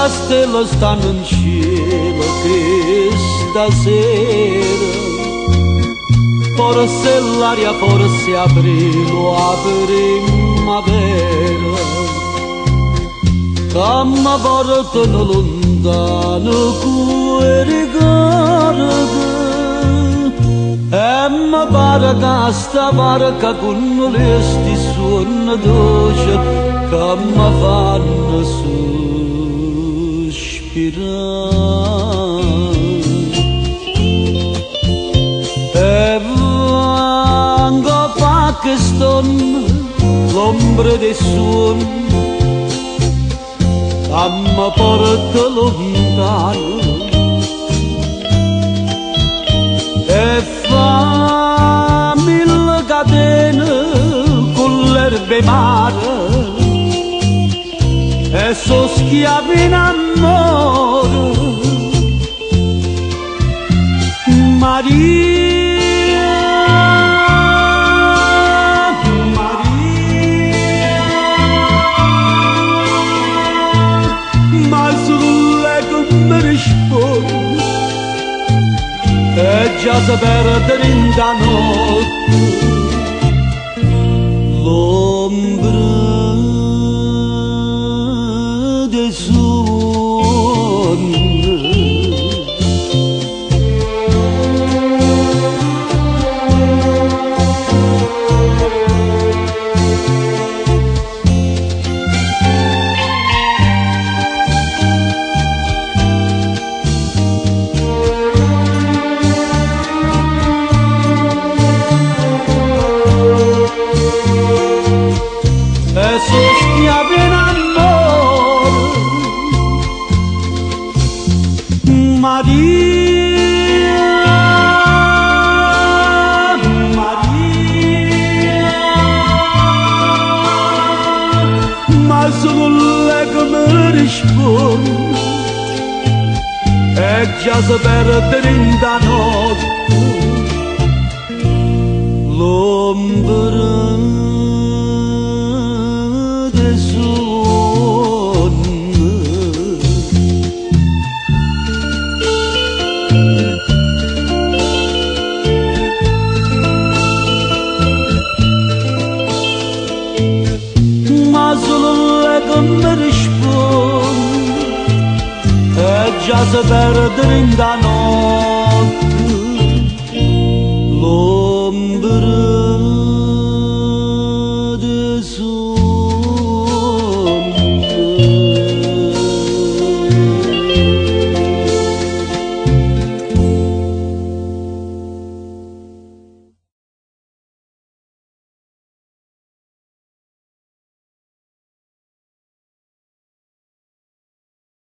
stelle stanno in cielo questa sera, forse l'aria, forse aprile o a primavera, che mi portano lontano quei ricordi, e mi pare che sta barca con questi suoni dolci che mi fanno sospirare. E vengo a Pakistan, l'ombra dei suoni che mi porta lontano, e fa mille catene con l'erbe mare, e so schiavi in amore. Maria, Maria, ma sulle che mi rispondi, e già si perde in da notte l'ombra dei suoni. Maria, Maria, ma sono lei che mi risponde, e già si perde in da notte l'ombra dei suoni. Ma solo lei che mi risponde, e già si perde in da notte l'ombra dei suoni.